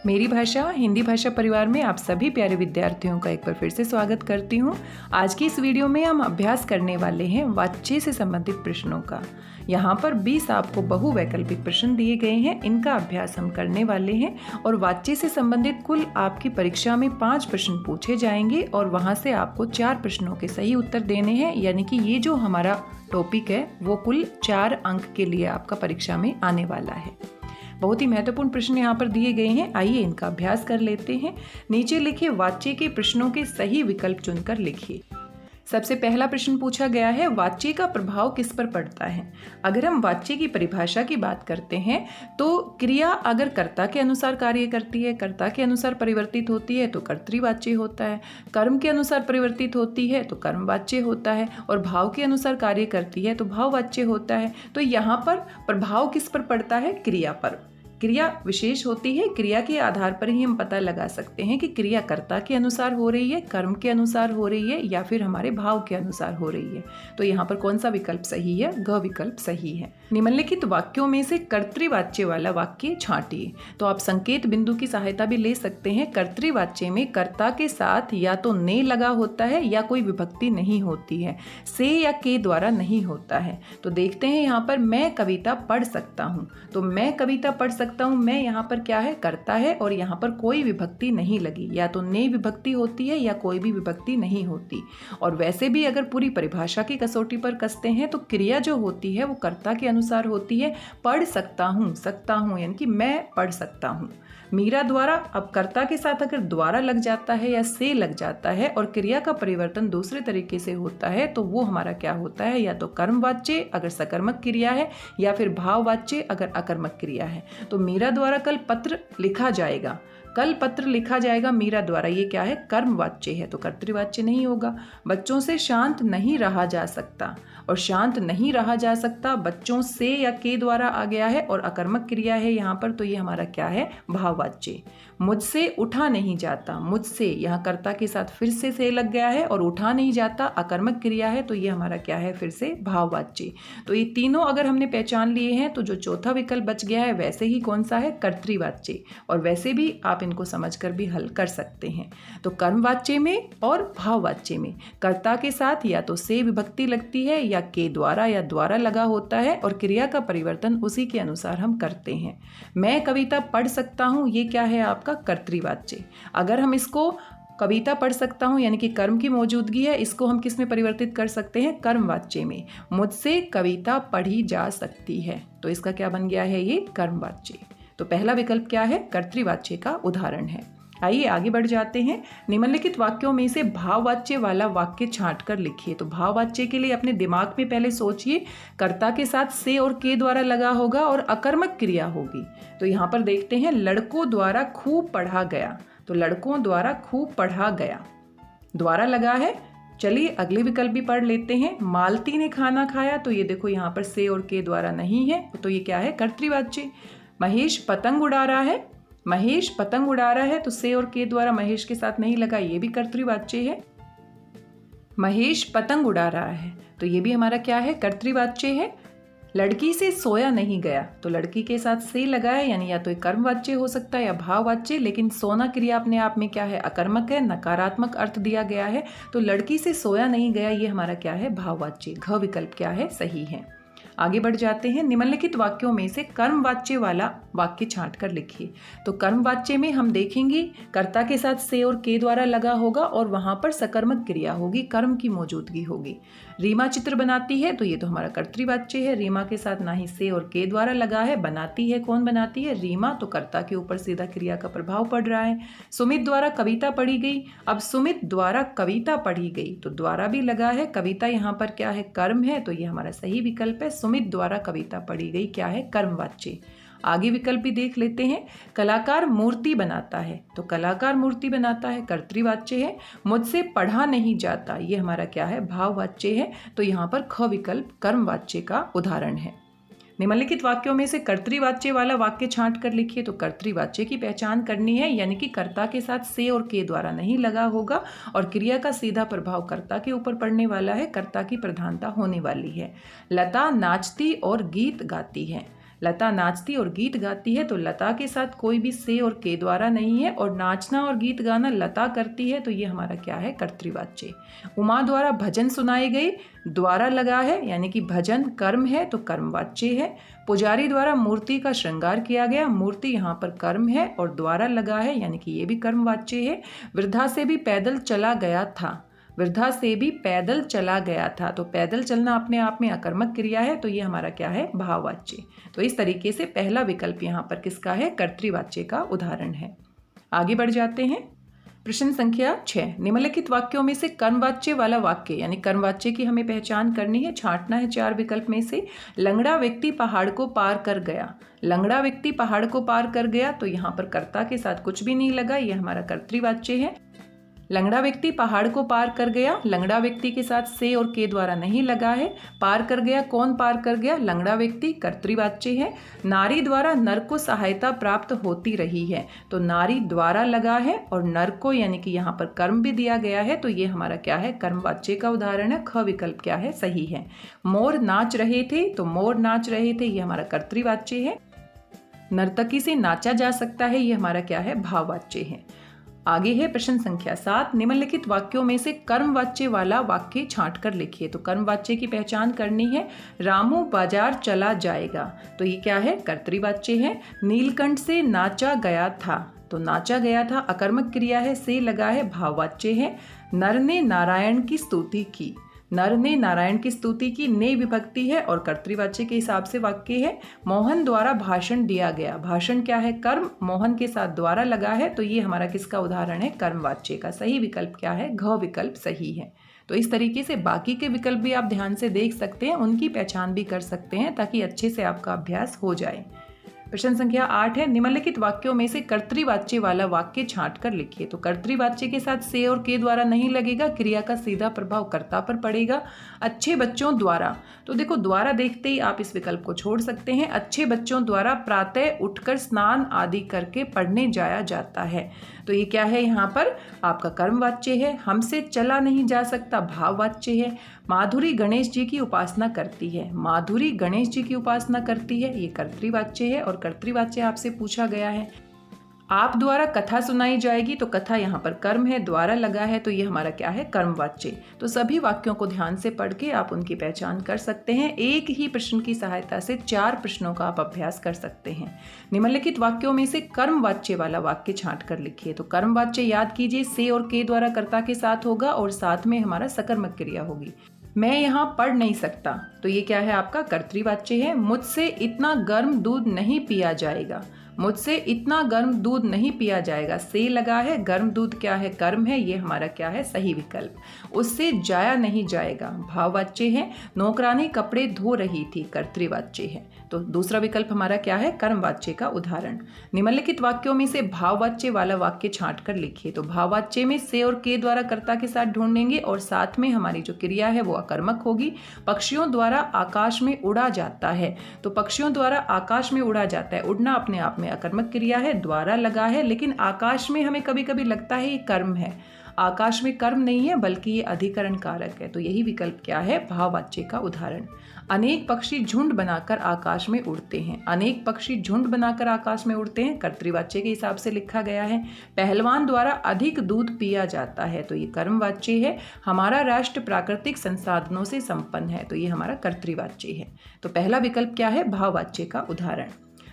मेरी भाषा हिंदी भाषा परिवार में आप सभी प्यारे विद्यार्थियों का एक बार फिर से स्वागत करती हूँ। आज की इस वीडियो में हम अभ्यास करने वाले हैं वाच्य से संबंधित प्रश्नों का। यहाँ पर 20 आपको बहुवैकल्पिक प्रश्न दिए गए हैं, इनका अभ्यास हम करने वाले हैं और वाच्य से संबंधित कुल आपकी परीक्षा में 5 प्रश्न पूछे जाएंगे और वहाँ से आपको 4 प्रश्नों के सही उत्तर देने हैं। यानी कि ये जो हमारा टॉपिक है वो कुल 4 अंक के लिए आपका परीक्षा में आने वाला है। बहुत ही महत्वपूर्ण प्रश्न यहाँ पर दिए गए हैं, आइए इनका अभ्यास कर लेते हैं। नीचे लिखे वाच्य के प्रश्नों के सही विकल्प चुनकर लिखिए। सबसे पहला प्रश्न पूछा गया है, वाच्य का प्रभाव किस पर पड़ता है। अगर हम वाच्य की परिभाषा की बात करते हैं तो क्रिया अगर कर्ता के अनुसार कार्य करती है, कर्ता के अनुसार परिवर्तित होती है तो कर्तृवाच्य होता है, कर्म के अनुसार परिवर्तित होती है तो कर्मवाच्य होता है और भाव के अनुसार कार्य करती है तो भाववाच्य होता है। तो यहाँ पर प्रभाव किस पर पड़ता है, क्रिया पर। क्रिया विशेष होती है, क्रिया के आधार पर ही हम पता लगा सकते हैं कि क्रिया कर्ता के अनुसार हो रही है, कर्म के अनुसार हो रही है या फिर हमारे भाव के अनुसार हो रही है। तो यहाँ पर कौन सा विकल्प सही है, ग विकल्प सही है। निम्नलिखित वाक्यों में से कर्तृवाच्य वाला वाक्य छांटिए। तो आप संकेत बिंदु की सहायता भी ले सकते हैं। कर्तृवाच्य में कर्ता के साथ या तो ने लगा होता है या कोई विभक्ति नहीं होती है, से या के द्वारा नहीं होता है। तो देखते हैं यहाँ पर मैं कविता पढ़ सकता हूँ, तो मैं कविता पढ़ सकता हूँ, मैं यहाँ पर क्या है, कर्ता है और यहाँ पर कोई विभक्ति नहीं लगी, या तो ने विभक्ति होती है या कोई भी विभक्ति नहीं होती। और वैसे भी अगर पूरी परिभाषा की कसौटी पर कसते हैं तो क्रिया जो होती है वो कर्ता के अनुसार होती है। पढ़ सकता हूँ यानी कि मैं पढ़ सकता हूँ। मीरा द्वारा, अब कर्ता के साथ अगर द्वारा लग जाता है या से लग जाता है और क्रिया का परिवर्तन दूसरे तरीके से होता है तो वो हमारा क्या होता है, या तो कर्मवाच्य अगर सकर्मक क्रिया है या फिर भाववाच्य अगर अकर्मक क्रिया है। तो मीरा द्वारा कल पत्र लिखा जाएगा, कल पत्र लिखा जाएगा मीरा द्वारा, ये क्या है, कर्मवाच्य है तो कर्तृवाच्य नहीं होगा। बच्चों से शांत नहीं रहा जा सकता, और शांत नहीं रहा जा सकता बच्चों से या के द्वारा आ गया है और अकर्मक क्रिया है यहाँ पर, तो ये हमारा क्या है, भाववाच्य। मुझसे उठा नहीं जाता, मुझसे यहाँ कर्ता के साथ फिर से लग गया है और उठा नहीं जाता अकर्मक क्रिया है तो ये हमारा क्या है, फिर से भाववाच्य। तो ये तीनों अगर हमने पहचान लिए हैं तो जो चौथा विकल्प बच गया है वैसे ही कौन सा है, कर्तृवाच्य। और वैसे भी आप इनको समझकर भी हल कर सकते हैं। तो कर्मवाच्य में और भाववाच्य में कर्ता के साथ या तो से विभक्ति लगती है या के द्वारा या द्वारा लगा होता है और क्रिया का परिवर्तन उसी के अनुसार हम करते हैं। मैं कविता पढ़ सकता हूँ, ये क्या है आपका, कर्तृवाच्य। अगर हम इसको कविता पढ़ सकता हूँ यानी कि कर्म की मौजूदगी है, इसको हम किस में परिवर्तित कर सकते हैं, कर्मवाच्य में। मुझसे कविता पढ़ी जा सकती है, तो इसका क्या बन गया है, ये कर्मवाच्य। तो पहला विकल्प क्या है, कर्तृवाच्य का उदाहरण है। आइए आगे बढ़ जाते हैं। निम्नलिखित वाक्यों में से भाववाच्य वाला वाक्य छांट कर लिखिए। तो भाववाच्य के लिए अपने दिमाग में पहले सोचिए, कर्ता के साथ से और के द्वारा लगा होगा और अकर्मक क्रिया होगी। तो यहाँ पर देखते हैं, लड़कों द्वारा खूब पढ़ा गया, तो लड़कों द्वारा खूब पढ़ा गया, द्वारा लगा है। चलिए अगले विकल्प भी पढ़ लेते हैं। मालती ने खाना खाया, तो ये देखो यहाँ पर से और के द्वारा नहीं है, तो ये क्या है, कर्तृवाच्य। महेश पतंग उड़ा रहा है, महेश पतंग उड़ा रहा है तो से और के द्वारा महेश के साथ नहीं लगा, ये भी कर्तृवाच्य है। महेश पतंग उड़ा रहा है तो ये भी हमारा क्या है, कर्तृवाच्य है। लड़की से सोया नहीं गया, तो लड़की के साथ से लगा है यानी या तो एक कर्मवाच्य हो सकता है या भाववाच्य, लेकिन सोना क्रिया अपने आप में क्या है, अकर्मक है, नकारात्मक अर्थ दिया गया है। तो लड़की से सोया नहीं गया, ये हमारा क्या है, भाववाच्य। घ विकल्प क्या है, सही है। आगे बढ़ जाते हैं। निम्नलिखित वाक्यों में से कर्मवाच्य वाला वाक्य छांट कर लिखिए। तो कर्मवाच्य में हम देखेंगे कर्ता के साथ से और के द्वारा लगा होगा और वहां पर सकर्मक क्रिया होगी, कर्म की मौजूदगी होगी। रीमा चित्र बनाती है, तो ये तो हमारा कर्तृवाच्य है। रीमा के साथ ना ही से और के द्वारा लगा है, बनाती है, कौन बनाती है, रीमा, तो कर्ता के ऊपर सीधा क्रिया का प्रभाव पड़ रहा है। सुमित द्वारा कविता पढ़ी गई, अब सुमित द्वारा कविता पढ़ी गई तो द्वारा भी लगा है, कविता यहाँ पर क्या है, कर्म है, तो ये हमारा सही विकल्प है। सुमित द्वारा कविता पढ़ी गई क्या है, कर्मवाच्य। आगे विकल्प भी देख लेते हैं। कलाकार मूर्ति बनाता है, तो कलाकार मूर्ति बनाता है, कर्तृवाच्य है। मुझसे पढ़ा नहीं जाता, ये हमारा क्या है, भाववाच्य है। तो यहाँ पर ख विकल्प कर्मवाच्य का उदाहरण है। निम्नलिखित वाक्यों में से कर्तृवाच्य वाला वाक्य छांट कर लिखिए। तो कर्तृवाच्य की पहचान करनी है, यानी कि कर्ता के साथ से और के द्वारा नहीं लगा होगा और क्रिया का सीधा प्रभाव कर्ता के ऊपर पड़ने वाला है, कर्ता की प्रधानता होने वाली है। लता नाचती और गीत गाती है, लता नाचती और गीत गाती है, तो लता के साथ कोई भी से और के द्वारा नहीं है, और नाचना और गीत गाना लता करती है, तो ये हमारा क्या है, कर्तृवाच्य। उमा द्वारा भजन सुनाए गए, द्वारा लगा है यानी कि भजन कर्म है तो कर्मवाच्य है। पुजारी द्वारा मूर्ति का श्रृंगार किया गया, मूर्ति यहाँ पर कर्म है और द्वारा लगा है यानी कि ये भी कर्मवाच्य है। वृद्धा से भी पैदल चला गया था, वृद्धा से भी पैदल चला गया था, तो पैदल चलना अपने आप में अकर्मक क्रिया है, तो ये हमारा क्या है, भाववाच्य। तो इस तरीके से पहला विकल्प यहाँ पर किसका है, कर्तृवाच्य का उदाहरण है। आगे बढ़ जाते हैं। प्रश्न संख्या 6, निम्नलिखित वाक्यों में से कर्मवाच्य वाला वाक्य, यानी कर्मवाच्य की हमें पहचान करनी है, छांटना है 4 विकल्प में से। लंगड़ा व्यक्ति पहाड़ को पार कर गया, लंगड़ा व्यक्ति पहाड़ को पार कर गया, तो यहाँ पर कर्ता के साथ कुछ भी नहीं लगा, ये हमारा कर्तृवाच्य है। लंगड़ा व्यक्ति पहाड़ को पार कर गया, लंगड़ा व्यक्ति के साथ से और के द्वारा नहीं लगा है। पार कर गया, कौन पार कर गया, लंगड़ा व्यक्ति, कर्तृवाच्य है। नारी द्वारा नर को सहायता प्राप्त होती रही है, तो नारी द्वारा लगा है, और नर को यानी कि यहाँ पर कर्म भी दिया गया है, तो ये हमारा क्या है, कर्मवाच्य का उदाहरण है। ख विकल्प क्या है, सही है। मोर नाच रहे थे, तो मोर नाच रहे थे, ये हमारा कर्तृवाच्य है। नर्तकी से नाचा जा सकता है, ये हमारा क्या है, भाववाच्य है। आगे है प्रश्न संख्या 7, निम्नलिखित वाक्यों में से कर्मवाच्य वाला वाक्य छांट कर लिखिए। तो कर्मवाच्य की पहचान करनी है। रामू बाजार चला जाएगा, तो ये क्या है, कर्तृवाच्य है। नीलकंठ से नाचा गया था, तो नाचा गया था अकर्मक क्रिया है, से लगा है, भाववाच्य है। नर ने नारायण की स्तुति की, नर ने नारायण की स्तुति की, ने विभक्ति है और कर्तृवाच्य के हिसाब से वाक्य है। मोहन द्वारा भाषण दिया गया, भाषण क्या है, कर्म, मोहन के साथ द्वारा लगा है, तो ये हमारा किसका उदाहरण है, कर्मवाच्य का। सही विकल्प क्या है, घ विकल्प सही है। तो इस तरीके से बाकी के विकल्प भी आप ध्यान से देख सकते हैं, उनकी पहचान भी कर सकते हैं, ताकि अच्छे से आपका अभ्यास हो जाए। प्रश्न संख्या 8 है, निम्नलिखित वाक्यों में से कर्तृवाच्य वाला वाक्य छांट कर लिखिए। तो कर्तृवाच्य के साथ से और के द्वारा नहीं लगेगा, क्रिया का सीधा प्रभाव कर्ता पर पड़ेगा। अच्छे बच्चों द्वारा, तो देखो द्वारा देखते ही आप इस विकल्प को छोड़ सकते हैं। अच्छे बच्चों द्वारा प्रातः उठकर स्नान आदि करके पढ़ने जाया जाता है, तो ये क्या है, यहाँ पर आपका कर्मवाच्य है। हमसे चला नहीं जा सकता, भाववाच्य है। माधुरी गणेश जी की उपासना करती है, माधुरी गणेश जी की उपासना करती है, ये कर्तृवाच्य है और कर्तृवाच्य आपसे पूछा गया है। आप द्वारा कथा सुनाई जाएगी, तो कथा यहाँ पर कर्म है, द्वारा लगा है, तो ये हमारा क्या है, कर्मवाच्य। तो सभी वाक्यों को ध्यान से पढ़ के आप उनकी पहचान कर सकते हैं। एक ही प्रश्न की सहायता से 4 प्रश्नों का आप अभ्यास कर सकते हैं। निम्नलिखित वाक्यों में से कर्मवाच्य वाला वाक्य छांट कर लिखिए। तो कर्मवाच्य याद कीजिए, से और के द्वारा कर्ता के साथ होगा और साथ में हमारा सकर्मक क्रिया होगी। मैं यहाँ पढ़ नहीं सकता, तो ये क्या है, आपका कर्तृवाच्य है। मुझसे इतना गर्म दूध नहीं पिया जाएगा, मुझसे इतना गर्म दूध नहीं पिया जाएगा, से लगा है, गर्म दूध क्या है, कर्म है, ये हमारा क्या है, सही विकल्प। उससे जाया नहीं जाएगा, भाववाच्य है। नौकरानी कपड़े धो रही थी, कर्तृवाच्य है, तो दूसरा विकल्प हमारा क्या है, कर्मवाच्य का उदाहरण। निम्नलिखित वाक्यों में से भाववाच्य वाला वाक्य छांट कर लिखिए। तो भाववाच्य में से और के द्वारा कर्ता के साथ ढूंढेंगे और साथ में हमारी जो क्रिया है वो अकर्मक होगी। पक्षियों द्वारा आकाश में उड़ा जाता है, तो पक्षियों द्वारा आकाश में उड़ा जाता है, उड़ना अपने आप में अकर्मक क्रिया है, द्वारा लगा है, लेकिन आकाश में हमें कभी कभी लगता है ये कर्म है। आकाश में कर्म नहीं है बल्कि ये अधिकरण कारक है, तो यही विकल्प क्या है, भाववाच्य का उदाहरण। अनेक पक्षी झुंड बनाकर आकाश में उड़ते हैं, अनेक पक्षी झुंड बनाकर आकाश में उड़ते हैं, कर्तृवाच्य के हिसाब से लिखा गया है। पहलवान द्वारा अधिक दूध पिया जाता है, तो ये कर्मवाच्य है। हमारा राष्ट्र प्राकृतिक संसाधनों से संपन्न है, तो ये हमारा कर्तृवाच्य है। तो पहला विकल्प क्या है, भाववाच्य का उदाहरण।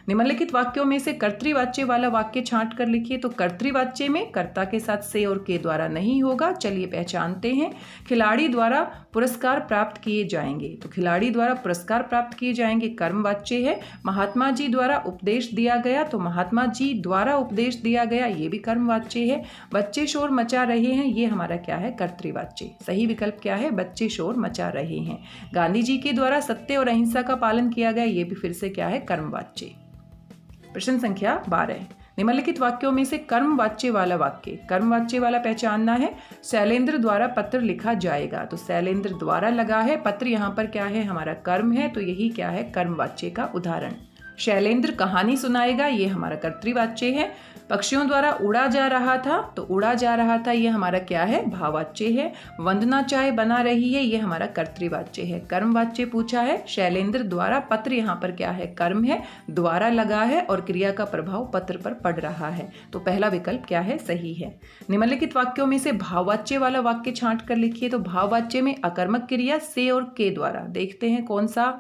निम्नलिखित वाक्यों में से कर्तृवाच्य वाला वाक्य छांट कर लिखिए। तो कर्तृवाच्य में कर्ता के साथ से और के द्वारा नहीं होगा, चलिए पहचानते हैं। खिलाड़ी द्वारा पुरस्कार प्राप्त किए जाएंगे, तो खिलाड़ी द्वारा पुरस्कार प्राप्त किए जाएंगे कर्मवाच्य है। महात्मा जी द्वारा उपदेश दिया गया, तो महात्मा जी द्वारा उपदेश दिया गया, ये भी कर्मवाच्य है। बच्चे शोर मचा रहे हैं, ये हमारा क्या है, कर्तृवाच्य। सही विकल्प क्या है, बच्चे शोर मचा रहे हैं। गांधी जी के द्वारा सत्य और अहिंसा का पालन किया गया, ये भी फिर से क्या है, कर्मवाच्य। प्रश्न संख्या 12, निम्नलिखित वाक्यों में से कर्मवाच्य वाला वाक्य, कर्मवाच्य वाला पहचानना है। शैलेंद्र द्वारा पत्र लिखा जाएगा, तो शैलेंद्र द्वारा लगा है, पत्र यहाँ पर क्या है, हमारा कर्म है, तो यही क्या है, कर्मवाच्य का उदाहरण। शैलेंद्र कहानी सुनाएगा, ये हमारा कर्तृवाच्य है। पक्षियों द्वारा उड़ा जा रहा था, तो उड़ा जा रहा था ये हमारा क्या है, भाववाच्य है। वंदना चाय बना रही है, ये हमारा कर्तृवाच्य है। कर्मवाच्य पूछा है, शैलेंद्र द्वारा पत्र, यहाँ पर क्या है, कर्म है, द्वारा लगा है और क्रिया का प्रभाव पत्र पर पड़ रहा है, तो पहला विकल्प क्या है, सही है। निम्नलिखित वाक्यों में से भाववाच्य वाला वाक्य छांट कर लिखिए। तो भाववाच्य में अकर्मक क्रिया से और के द्वारा, देखते हैं कौन सा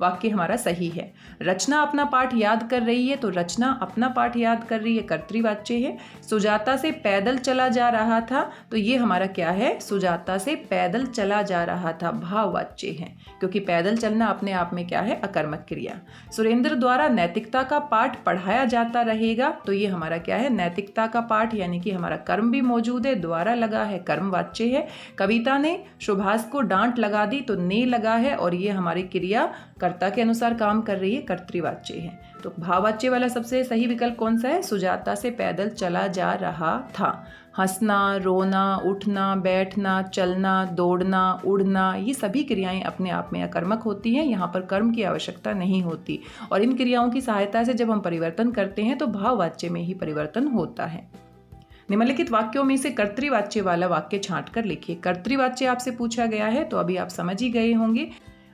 वाक्य हमारा सही है। रचना अपना पाठ याद कर रही है, तो रचना अपना पाठ याद कर रही है, कर्तृवाच्य है। सुजाता से पैदल चला जा रहा था, तो ये हमारा क्या है, सुजाता से पैदल चला जा रहा था, भाववाच्य है, क्योंकि पैदल चलना अपने आप में क्या है, अकर्मक क्रिया। सुरेंद्र द्वारा नैतिकता का पाठ पढ़ाया जाता रहेगा, तो ये हमारा क्या है, नैतिकता का पाठ, यानी कि हमारा कर्म भी मौजूद है, द्वारा लगा है, कर्मवाच्य है। कविता ने सुभाष को डांट लगा दी, तो ने लगा है और ये हमारी क्रिया कर्ता के अनुसार काम कर रही है, कर्तृवाच्य है। तो भाववाच्य वाला सबसे सही विकल्प कौन सा है, सुजाता से पैदल चला जा रहा था। हंसना, रोना, उठना, बैठना, चलना, दौड़ना, उड़ना, ये सभी क्रियाएं अपने आप में अकर्मक होती हैं, यहाँ पर कर्म की आवश्यकता नहीं होती, और इन क्रियाओं की सहायता से जब हम परिवर्तन करते हैं तो भाववाच्य में ही परिवर्तन होता है। निम्नलिखित वाक्यों में से कर्तृवाच्य वाला वाक्य छांट कर लिखिए। कर्तृवाच्य आपसे पूछा गया है, तो अभी आप समझ ही गए होंगे।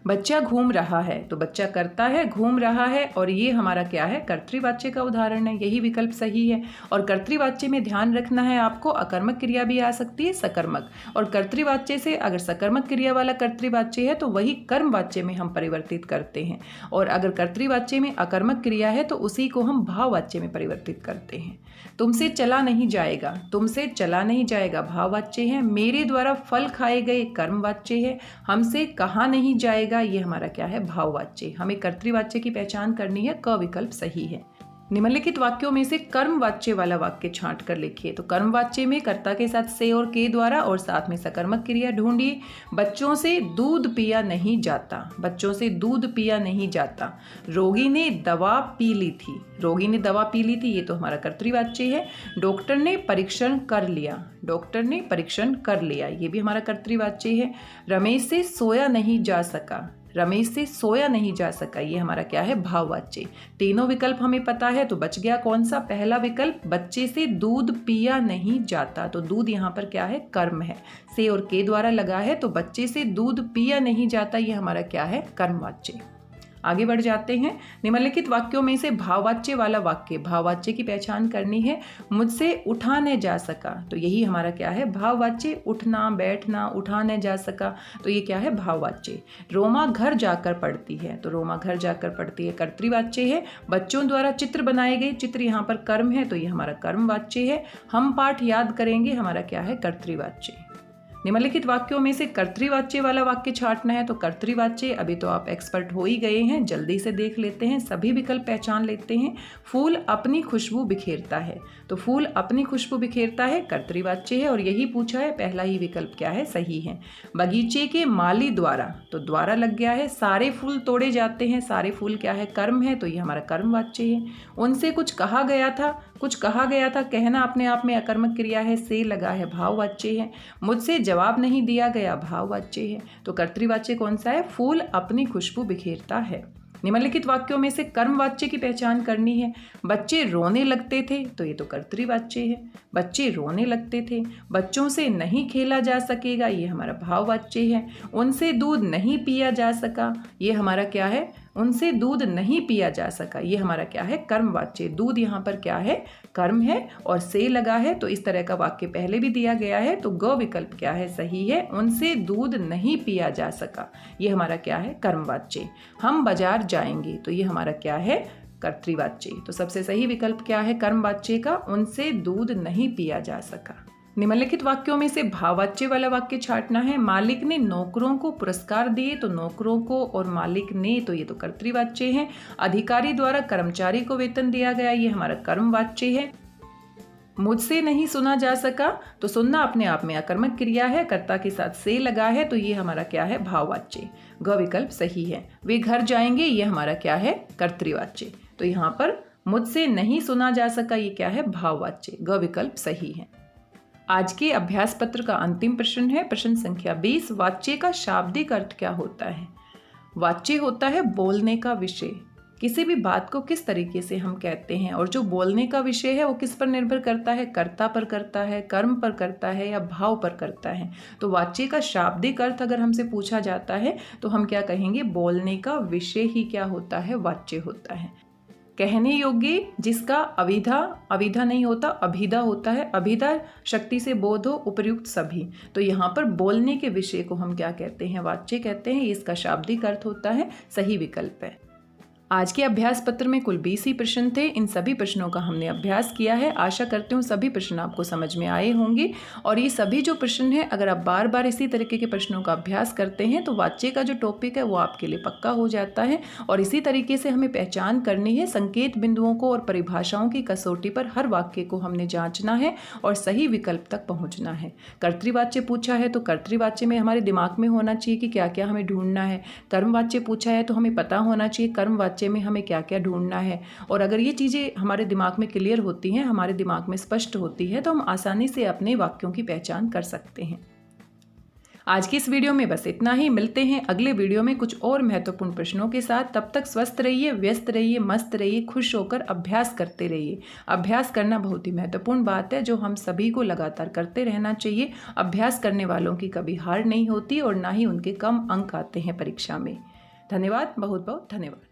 बच्चा घूम रहा है, तो बच्चा करता है, घूम रहा है, और ये हमारा क्या है, कर्तृवाच्य का उदाहरण है, यही विकल्प सही है। और कर्तृवाच्य में ध्यान रखना है आपको, अकर्मक क्रिया भी आ सकती है, सकर्मक, और कर्तृवाच्य से अगर सकर्मक क्रिया वाला कर्तृवाच्य है तो वही कर्मवाच्य में हम परिवर्तित करते हैं, और अगर कर्तृवाच्य में अकर्मक क्रिया है तो उसी को हम भाववाच्य में परिवर्तित करते हैं। तुमसे चला नहीं जाएगा, तुमसे चला नहीं जाएगा, भाववाच्य है। मेरे द्वारा फल खाए गए, कर्मवाच्य है। हमसे कहा नहीं जाएगा, ये हमारा क्या है, भाववाच्य। हमें कर्तृवाच्य की पहचान करनी है, क विकल्प सही है। निम्नलिखित वाक्यों में से कर्मवाच्य वाला वाक्य छांट कर लिखिए। तो कर्मवाच्य में कर्ता के साथ से और के द्वारा और साथ में सकर्मक क्रिया ढूंढिए। बच्चों से दूध पिया नहीं जाता, बच्चों से दूध पिया नहीं जाता। रोगी ने दवा पी ली थी, रोगी ने दवा पी ली थी, ये तो हमारा कर्तृवाच्य है। डॉक्टर ने परीक्षण कर लिया, डॉक्टर ने परीक्षण कर लिया, ये भी हमारा कर्तृवाच्य है। रमेश से सोया नहीं जा सका, रमेश से सोया नहीं जा सका, ये हमारा क्या है, भाववाच्य। तीनों विकल्प हमें पता है, तो बच गया कौन सा, पहला विकल्प। बच्चे से दूध पिया नहीं जाता, तो दूध यहाँ पर क्या है, कर्म है, से और के द्वारा लगा है, तो बच्चे से दूध पिया नहीं जाता, ये हमारा क्या है, कर्मवाच्य। आगे बढ़ जाते हैं। निम्नलिखित वाक्यों में से भाववाच्य वाला वाक्य, भाववाच्य की पहचान करनी है। मुझसे उठा न जा सका, तो यही हमारा क्या है, भाववाच्य। उठना, बैठना, उठा न जा सका, तो ये क्या है, भाववाच्य। रोमा घर जाकर पढ़ती है, तो रोमा घर जाकर पढ़ती है, कर्तृवाच्य है। बच्चों द्वारा चित्र बनाए गए, चित्र यहाँ पर कर्म है, तो ये हमारा कर्मवाच्य है। हम पाठ याद करेंगे, हमारा क्या है, कर्तृवाच्य। निम्नलिखित वाक्यों में से कर्तृवाच्य वाला वाक्य छांटना है। तो कर्तृवाच्य, अभी तो आप एक्सपर्ट हो ही गए हैं, जल्दी से देख लेते हैं, सभी विकल्प पहचान लेते हैं। फूल अपनी खुशबू बिखेरता है, तो फूल अपनी खुशबू बिखेरता है, कर्तृवाच्य है, और यही पूछा है, पहला ही विकल्प क्या है, सही है। बगीचे के माली द्वारा, तो द्वारा लग गया है। सारे फूल तोड़े जाते हैं, सारे फूल क्या है, कर्म है, तो ये हमारा कर्मवाच्य है। उनसे कुछ कहा गया था, कुछ कहा गया था, कहना अपने आप में अकर्मक क्रिया है, से लगा है, भाववाच्य है। मुझसे जवाब नहीं दिया गया, भाववाच्य है, तो कर्तृवाच्य कौन सा है, फूल अपनी खुशबू बिखेरता है। निम्नलिखित वाक्यों में से कर्मवाच्य की पहचान करनी है। बच्चे रोने लगते थे, तो ये तो कर्तृवाच्य है, बच्चे रोने लगते थे। बच्चों से नहीं खेला जा सकेगा, ये हमारा भाववाच्य है। उनसे दूध नहीं पिया जा सका, ये हमारा क्या है, उनसे दूध नहीं पिया जा सका, ये हमारा क्या है, कर्मवाच्य। दूध यहाँ पर क्या है, कर्म है, और से लगा है, तो इस तरह का वाक्य पहले भी दिया गया है, तो ग विकल्प क्या है, सही है। उनसे दूध नहीं पिया जा सका, ये हमारा क्या है, कर्मवाच्य। हम बाजार जाएंगे, तो ये हमारा क्या है, कर्तृवाच्य। तो सबसे सही विकल्प क्या है, कर्मवाच्य का, उनसे दूध नहीं पिया जा सका। निम्नलिखित वाक्यों में से भाववाच्य वाला वाक्य छांटना है। मालिक ने नौकरों को पुरस्कार दिए, तो नौकरों को और मालिक ने, तो ये तो कर्तृवाच्य है। अधिकारी द्वारा कर्मचारी को वेतन दिया गया, ये हमारा कर्मवाच्य है। मुझसे नहीं सुना जा सका, तो सुनना अपने आप में अकर्मक क्रिया है, कर्ता के साथ से लगा है, तो ये हमारा क्या है, भाववाच्य। ग विकल्प सही है। वे घर जाएंगे, ये हमारा क्या है, कर्तृवाच्य। तो यहाँ पर मुझसे नहीं सुना जा सका, ये क्या है, भाववाच्य। ग विकल्प सही है। आज के अभ्यास पत्र का अंतिम प्रश्न है, प्रश्न संख्या 20। वाच्य का शाब्दिक अर्थ क्या होता है। वाच्य होता है बोलने का विषय, किसी भी बात को किस तरीके से हम कहते हैं, और जो बोलने का विषय है वो किस पर निर्भर करता है, कर्ता पर करता है, कर्म पर करता है या भाव पर करता है। तो वाच्य का शाब्दिक अर्थ अगर हमसे पूछा जाता है तो हम क्या कहेंगे, बोलने का विषय ही क्या होता है, वाच्य होता है। कहने योग्य जिसका अविधा नहीं होता, अभिधा होता है। अभिधा शक्ति से बोध हो, उपर्युक्त सभी। तो यहाँ पर बोलने के विषय को हम क्या कहते हैं, वाच्य कहते हैं। इसका शाब्दिक अर्थ होता है, सही विकल्प है। आज के अभ्यास पत्र में कुल 20 ही प्रश्न थे। इन सभी प्रश्नों का हमने अभ्यास किया है। आशा करती हूँ सभी प्रश्न आपको समझ में आए होंगे। और ये सभी जो प्रश्न हैं, अगर आप बार बार इसी तरीके के प्रश्नों का अभ्यास करते हैं तो वाच्य का जो टॉपिक है वो आपके लिए पक्का हो जाता है। और इसी तरीके से हमें पहचान करनी है, संकेत बिंदुओं को और परिभाषाओं की कसौटी पर हर वाक्य को हमने जाँचना है और सही विकल्प तक पहुँचना है। कर्तृवाच्य पूछा है तो कर्तृवाच्य में हमारे दिमाग में होना चाहिए कि क्या क्या हमें ढूंढना है। कर्मवाच्य पूछा है तो हमें पता होना चाहिए कर्मवाच्य में हमें क्या क्या ढूंढना है। और अगर ये चीज़ें हमारे दिमाग में क्लियर होती हैं, हमारे दिमाग में स्पष्ट होती है, तो हम आसानी से अपने वाक्यों की पहचान कर सकते हैं। आज की इस वीडियो में बस इतना ही। मिलते हैं अगले वीडियो में कुछ और महत्वपूर्ण प्रश्नों के साथ। तब तक स्वस्थ रहिए, व्यस्त रहिए, मस्त रहिए, खुश होकर अभ्यास करते रहिए। अभ्यास करना बहुत ही महत्वपूर्ण बात है जो हम सभी को लगातार करते रहना चाहिए। अभ्यास करने वालों की कभी हार नहीं होती और ना ही उनके कम अंक आते हैं परीक्षा में। धन्यवाद, बहुत बहुत धन्यवाद।